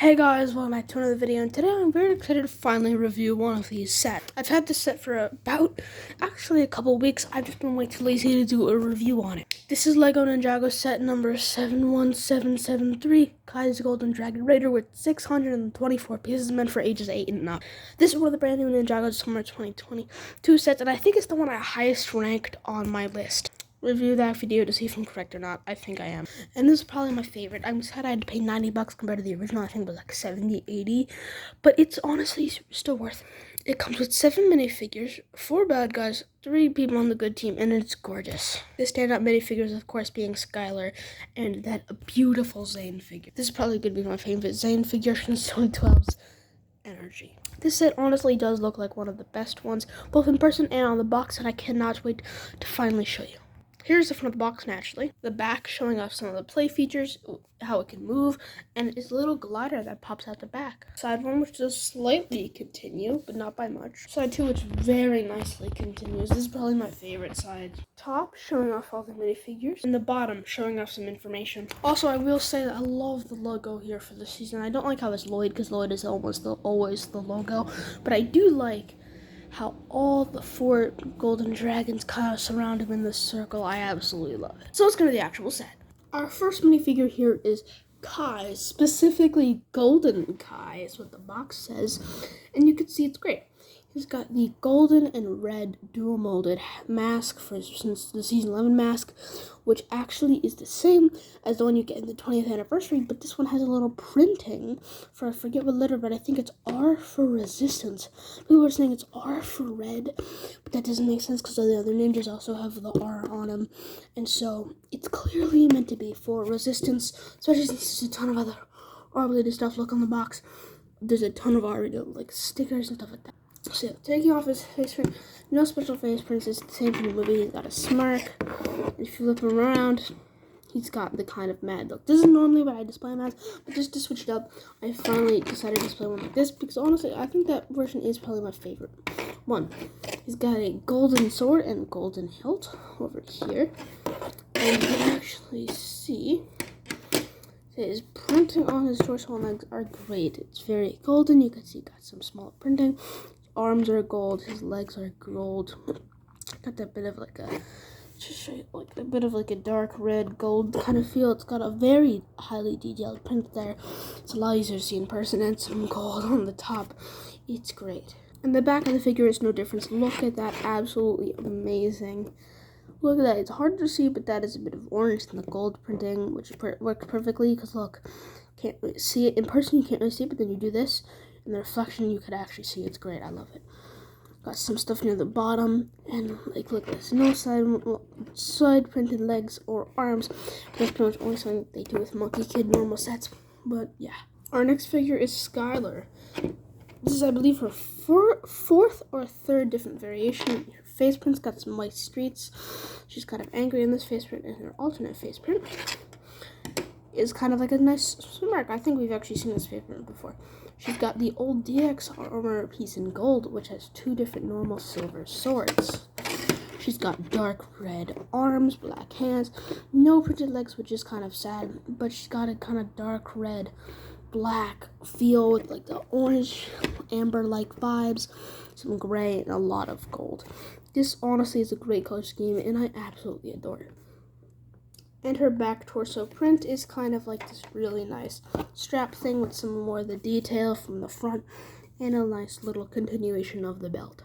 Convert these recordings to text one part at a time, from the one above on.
Hey guys, welcome back to another video, and today I'm very excited to finally review one of these sets. I've had this set for actually a couple weeks. I've just been way too lazy to do a review on it. This is LEGO Ninjago set number 71773, Kai's Golden Dragon Raider with 624 pieces meant for ages 8 and up. This is one of the brand new Ninjago Summer 2022 sets, and I think it's the one I highest ranked on my list. Review that video to see if I'm correct or not. I think I am. And this is probably my favorite. I'm sad I had to pay $90 compared to the original. I think it was like 70, 80. But it's honestly still worth it. It comes with 7 minifigures, 4 bad guys, 3 people on the good team, and it's gorgeous. The standout minifigures, of course, being Skylar and that beautiful Zane figure. This is probably going to be my favorite Zane figure since 2012's Energy. This set honestly does look like one of the best ones, both in person and on the box, and I cannot wait to finally show you. Here's the front of the box naturally. The back showing off some of the play features, how it can move, and it's a little glider that pops out the back. Side 1, which does slightly continue, but not by much. Side 2, which very nicely continues. This is probably my favorite side. Top, showing off all the minifigures, and the bottom, showing off some information. Also, I will say that I love the logo here for the season. I don't like how it's Lloyd, because Lloyd is always the logo, but I do like how all the 4 golden dragons kind of surround him in this circle. I absolutely love it. So let's go to the actual set. Our first minifigure here is Kai, specifically Golden Kai is what the box says, and you can see it's great. He's got the golden and red dual molded mask since the season 11 mask, which actually is the same as the one you get in the 20th anniversary, but this one has a little printing for, I forget what letter, but I think it's R for resistance. People are saying it's R for red, but that doesn't make sense because the other ninjas also have the R on them, and so it's clearly meant to be for resistance, especially since there's a ton of other R-related stuff. Look on the box. There's a ton of R-related, like stickers and stuff like that. So, taking off his face print, no special face prints, it's the same from the movie. He's got a smirk. If you flip him around, he's got the kind of mad look. This is normally what I display him as, but just to switch it up, I finally decided to display one like this, because honestly, I think that version is probably my favorite one. He's got a golden sword and golden hilt over here, and you can actually see his printing on his torso and legs are great. It's very golden. You can see got some small printing. Arms are gold, his legs are gold. Got that bit of like a dark red gold kind of feel. It's got a very highly detailed print there. It's a lot easier to see in person, and some gold on the top. It's great. And the back of the figure is no difference. Look at that, absolutely amazing. Look at that, it's hard to see, but that is a bit of orange in the gold printing, which works perfectly, because look, can't really see it in person, you can't really see it, but then you do this, and the reflection you could actually see. It's great. I love it. Got some stuff near the bottom, and like look at this, no side printed legs or arms. That's pretty much only something they do with Monkey Kid normal sets. But yeah, our next figure is Skylar. This is, I believe, her fourth or third different variation. Her face print's got some white streaks. She's kind of angry in this face print, and her alternate face print is kind of like a nice smirk. I think we've actually seen this face print before. She's got the old DX armor piece in gold, which has 2 different normal silver swords. She's got dark red arms, black hands, no printed legs, which is kind of sad, but she's got a kind of dark red, black feel with like the orange, amber-like vibes, some gray, and a lot of gold. This honestly is a great color scheme, and I absolutely adore it. And her back torso print is kind of like this really nice strap thing with some more of the detail from the front and a nice little continuation of the belt.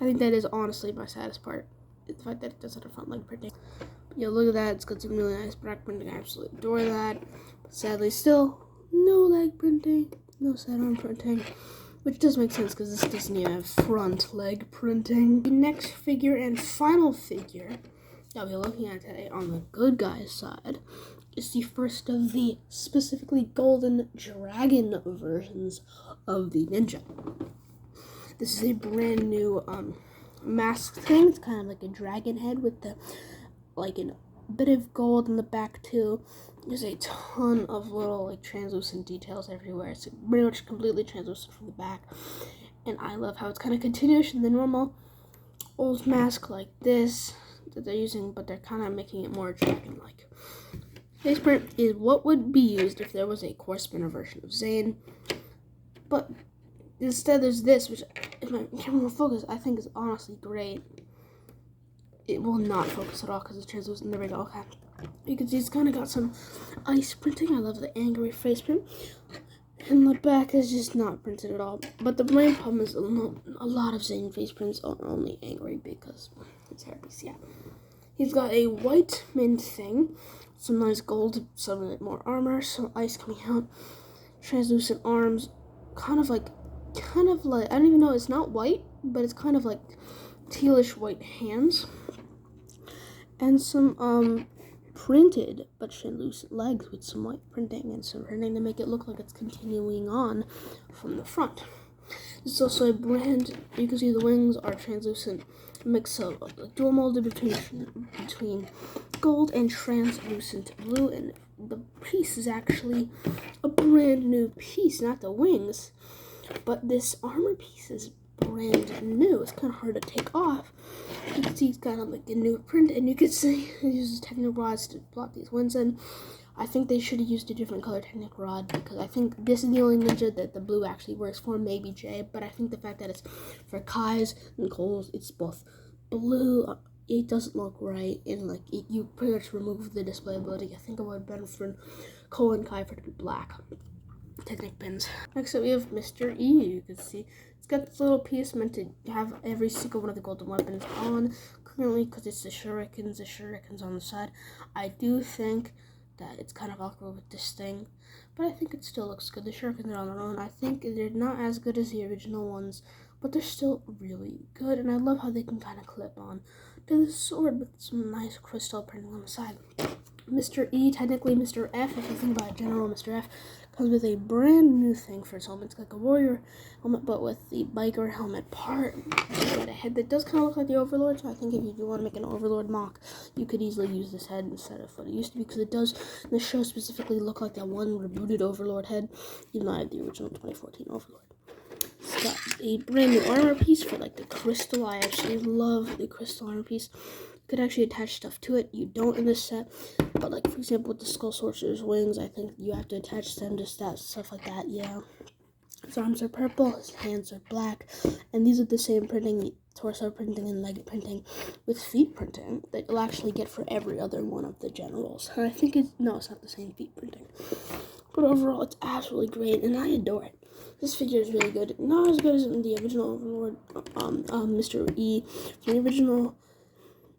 I think that is honestly my saddest part, the fact that it does have a front leg printing. But yeah, look at that, it's got some really nice back printing. I absolutely adore that. But sadly, still no leg printing, no sidearm printing, which does make sense because this doesn't even have front leg printing. The next figure and final figure that we're looking at today on the good guys side is the first of the specifically golden dragon versions of the Ninja. This is a brand new mask thing. It's kind of like a dragon head with a bit of gold in the back too. There's a ton of little translucent details everywhere. It's pretty much completely translucent from the back, and I love how it's kind of continuous in the normal old mask like this that they're using, but they're kind of making it more dragon-like. Face print is what would be used if there was a core spinner version of Zane, but instead there's this, which if my camera will focus, I think is honestly great. It will not focus at all because it's translucent. There we go. Okay. You can see it's kind of got some ice printing. I love the angry face print. And the back is just not printed at all. But the main problem is a lot of Zane face prints are only angry because it's hairpiece, yeah. He's got a white mint thing, some nice gold, some more armor, some ice coming out, translucent arms, kind of like, I don't even know, it's not white, but it's kind of like tealish white hands. And some printed but translucent legs with some white printing and some printing to make it look like it's continuing on from the front. This is also a brand. You can see the wings are translucent mix of dual molded between gold and translucent blue, and the piece is actually a brand new piece, not the wings, but this armor piece is brand new. It's kind of hard to take off. You can see it's got like a new print, and you can see it uses Technic rods to plot these wings in. I think they should have used a different color Technic rod because I think this is the only ninja that the blue actually works for, maybe Jay, but I think the fact that it's for Kai's and Cole's, it's both blue, it doesn't look right, and like you pretty much remove the display ability. I think it would have been for Cole and Kai for it to be black. Technic pins. Next up we have Mr. E. You can see it's got this little piece meant to have every single one of the golden weapons on. Currently, because it's the shurikens on the side. I do think that it's kind of awkward with this thing, but I think it still looks good. The shurikens are on their own. I think they're not as good as the original ones, but they're still really good, and I love how they can kind of clip on to the sword with some nice crystal printing on the side. Mr. E, technically Mr. F, if you think about General Mr. F, comes with a brand new thing for his helmet. It's like a warrior helmet, but with the biker helmet part. Got a head that does kind of look like the Overlord, so I think if you do want to make an Overlord mock, you could easily use this head instead of what it used to be, because it does, in the show specifically, look like that one rebooted Overlord head, even though I have the original 2014 Overlord. It's got a brand new armor piece for like the crystal. I actually love the crystal armor piece. You could actually attach stuff to it. You don't in this set, but like for example with the Skull Sorcerer's wings, I think you have to attach them to stuff like that. Yeah, his arms are purple, his hands are black, and these are the same printing, torso printing and leg printing with feet printing that you'll actually get for every other one of the generals. And I think it's not the same feet printing, but overall it's absolutely great, and I adore it. This figure is really good. Not as good as the original Overlord, Mr. E, from the original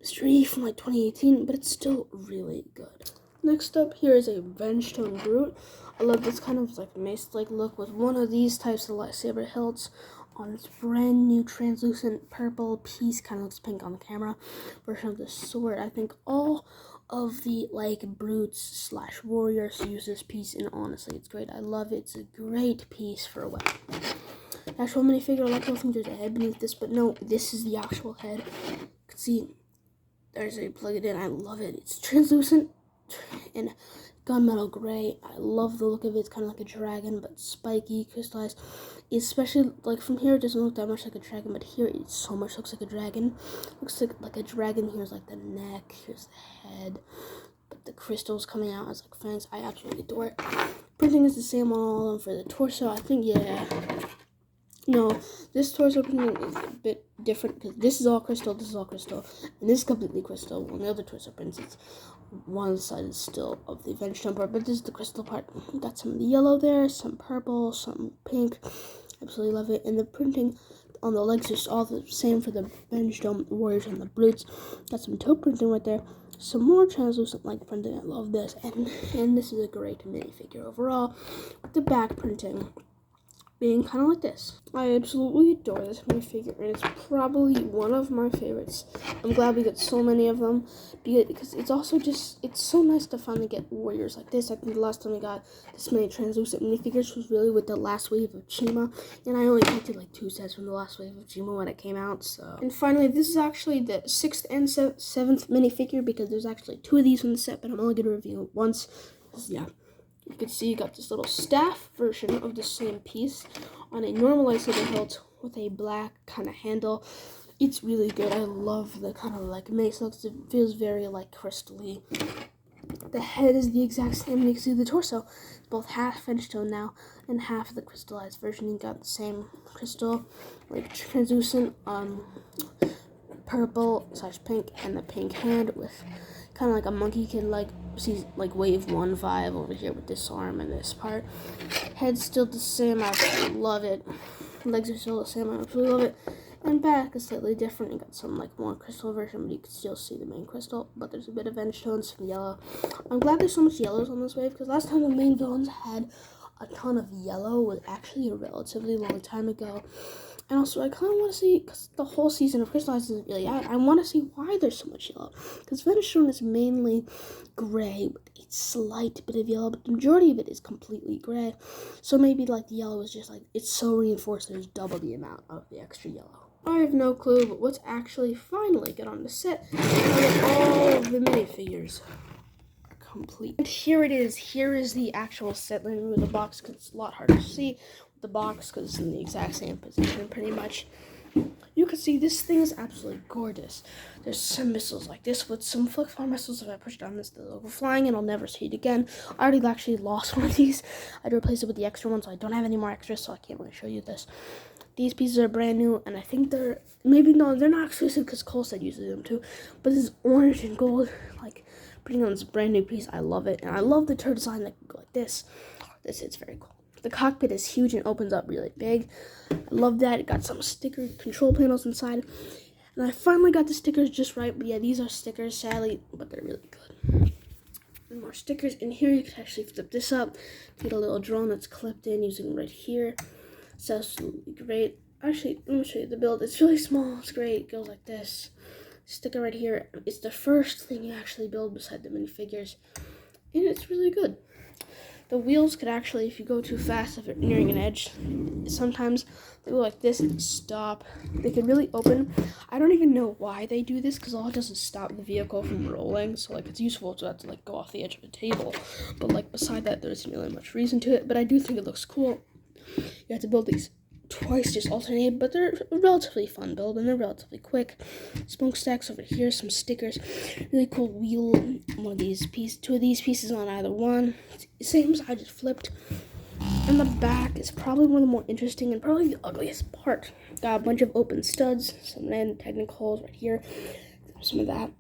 Mr. E from like 2018, but it's still really good. Next up here is a Vengestone Brute. I love this kind of like mace-like look with one of these types of lightsaber hilts on its brand new translucent purple piece. Kind of looks pink on the camera version of the sword. I think all of the like brutes / warriors use this piece, and honestly it's great. I love it. It's a great piece for a weapon. The actual minifigure, I like to think there's a head beneath this, but no, this is the actual head. You can see there's a plug it in. I love it. It's translucent and gunmetal gray. I love the look of it. It's kind of like a dragon, but spiky, crystallized. Especially like from here, it doesn't look that much like a dragon, but here it so much looks like a dragon. Looks like a dragon. Here's like the neck. Here's the head. But the crystals coming out as like fans. I absolutely adore it. Printing is the same on all of them for the torso. I think, yeah. No, this torso printing is a bit different because this is all crystal, and this is completely crystal. On the other torso prints, it's one side is still of the Vengestone part, but this is the crystal part. Got some of the yellow there, some purple, some pink. Absolutely love it. And the printing on the legs is all the same for the Vengestone warriors and the brutes. Got some toe printing right there. Some more translucent like printing. I love this, and this is a great minifigure overall. With the back printing being kind of like this. I absolutely adore this minifigure, and it's probably one of my favorites. I'm glad we got so many of them, because it's also just, it's so nice to finally get warriors like this. I think the last time we got this many translucent minifigures was really with the last wave of Chima, and I only collected like 2 sets from the last wave of Chima when it came out, so. And finally, this is actually the 6th and 7th minifigure, because there's actually 2 of these from the set, but I'm only going to review it once, yeah. You can see you got this little staff version of the same piece on a normal lightsaber hilt with a black kind of handle. It's really good. I love the kind of like mace looks. It feels very like crystally. The head is the exact same, and you can see the torso. Both half Fedstone now, and half of the crystallized version. You got the same crystal, like translucent, purple/pink, and the pink hand with kind of like a monkey kid see like wave 1 vibe over here with this arm and this part. Head's still the same, I absolutely love it. Legs are still the same, I absolutely love it. And back is slightly different. You got some like more crystal version, but you can still see the main crystal. But there's a bit of Fedstone, some yellow. I'm glad there's so much yellows on this wave, because last time the main villains had a ton of yellow was actually a relatively long time ago. And also, I kind of want to see, because the whole season of Crystallized isn't really out, I want to see why there's so much yellow. Because Fedstone is mainly gray with a slight bit of yellow, but the majority of it is completely gray. So maybe like the yellow is just like, it's so reinforced, there's double the amount of the extra yellow. I have no clue, but what's actually finally get on the set is all of the minifigures are complete. And here it is. Here is the actual set. Let me move the box because it's a lot harder to see with the box because it's in the exact same position pretty much. You can see this thing is absolutely gorgeous. There's some missiles like this with some flick fire missiles. If I push down this, they'll go flying and I'll never see it again. I already actually lost one of these. I had to replace it with the extra one, so I don't have any more extras, so I can't really show you this. These pieces are brand new, and I think they're, they're not exclusive because Cole said uses them too. But this is orange and gold, like putting on this brand new piece. I love it, and I love the turret design that can go like this. This is very cool. The cockpit is huge and opens up really big. I love that. It got some sticker control panels inside, and I finally got the stickers just right. But yeah, these are stickers, sadly, but they're really good. And more stickers in here. You can actually flip this up to get a little drone that's clipped in using right here. It's absolutely great. Actually, let me show you the build. It's really small. It's great. It goes like this. Sticker right here. It's the first thing you actually build beside the minifigures, and it's really good. The wheels could actually, if you go too fast, if you're nearing an edge, sometimes they go like this and stop. They can really open. I don't even know why they do this, because all it does is stop the vehicle from rolling. So like it's useful to have to like go off the edge of the table. But like beside that, there isn't really much reason to it. But I do think it looks cool. You have to build these twice, just alternate, but they're a relatively fun build and they're relatively quick. Smokestacks over here, some stickers, really cool wheel. Two of these pieces on either one. Same as I just flipped. And the back is probably one of the more interesting and probably the ugliest part. Got a bunch of open studs, some random technical holes right here, some of that,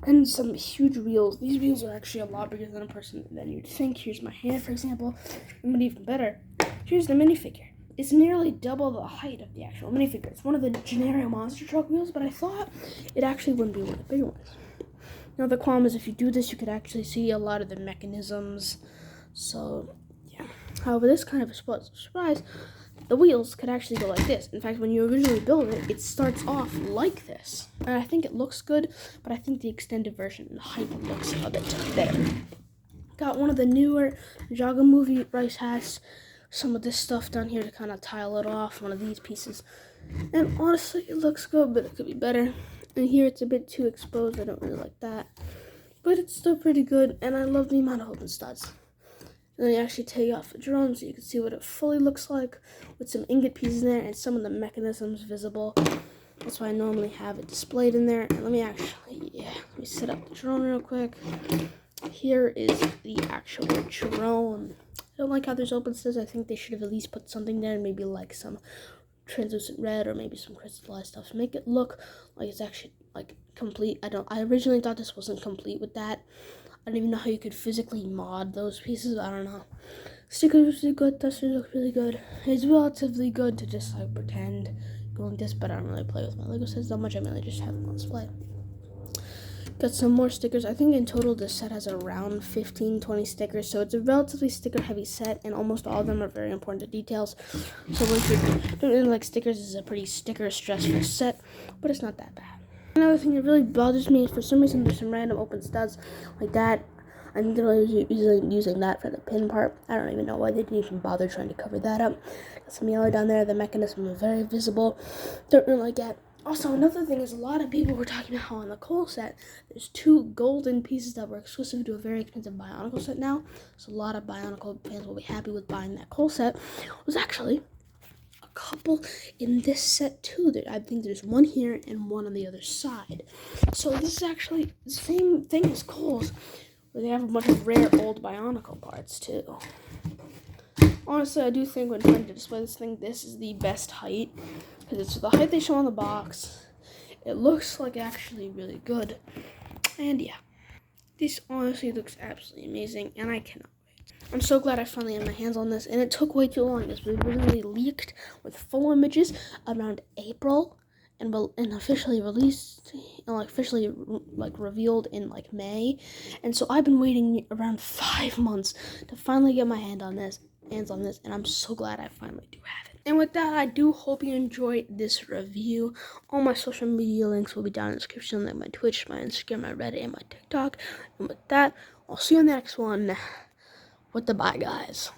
and some huge wheels. These wheels are actually a lot bigger than you'd think. Here's my hand, for example, and even better, here's the minifigure. It's nearly double the height of the actual minifigure. It's one of the generic monster truck wheels, but I thought it actually wouldn't be one of the bigger ones. Now the qualm is if you do this, you could actually see a lot of the mechanisms. So, yeah. However, this kind of a surprise, the wheels could actually go like this. In fact, when you originally build it, it starts off like this. And I think it looks good, but I think the extended version and the height looks a bit better. Got one of the newer Ninjago movie rice hats. Some of this stuff down here to kind of tile it off, one of these pieces. And honestly, it looks good, but it could be better. And here it's a bit too exposed. I don't really like that. But it's still pretty good, and I love the amount of open studs. And then you actually take off the drone so you can see what it fully looks like with some ingot pieces in there and some of the mechanisms visible. That's why I normally have it displayed in there. And let me set up the drone real quick. Here is the actual drone. I don't like how there's open studs. I think they should have at least put something there, maybe like some translucent red or maybe some crystallized stuff to make it look like it's actually like complete. I originally thought this wasn't complete with that. I don't even know how you could physically mod those pieces. I don't know. Stickers look really good. Testers look really good. It's relatively good to just like pretend going this, but I don't really play with my Lego sets that much. I mainly just have them on display. Got some more stickers. I think in total this set has around 15-20 stickers, so it's a relatively sticker heavy set, and almost all of them are very important to details. So if you don't really like stickers, this is a pretty sticker stressful set, but it's not that bad. Another thing that really bothers me is for some reason there's some random open studs like that. I think they're using that for the pin part. I don't even know why they didn't even bother trying to cover that up. Got some yellow down there. The mechanism is very visible. Don't really like that. Also, another thing is a lot of people were talking about how on the Cole set, there's 2 golden pieces that were exclusive to a very expensive Bionicle set now. So a lot of Bionicle fans will be happy with buying that Cole set. It was actually a couple in this set too. I think there's one here and one on the other side. So this is actually the same thing as Cole's. But they have a bunch of rare old Bionicle parts too. Honestly, I do think when trying to display this thing, this is the best height. Because it's the height they show on the box. It looks like actually really good. And yeah. This honestly looks absolutely amazing. And I cannot wait. I'm so glad I finally had my hands on this. And it took way too long. This was originally leaked with full images around April. And officially released, officially revealed in May. And so I've been waiting around 5 months to finally get my hands on this, and I'm so glad I finally do have it. And with that, I do hope you enjoyed this review. All my social media links will be down in the description, like my Twitch, my Instagram, my Reddit, and my TikTok. And with that, I'll see you in the next one. With the bye, guys.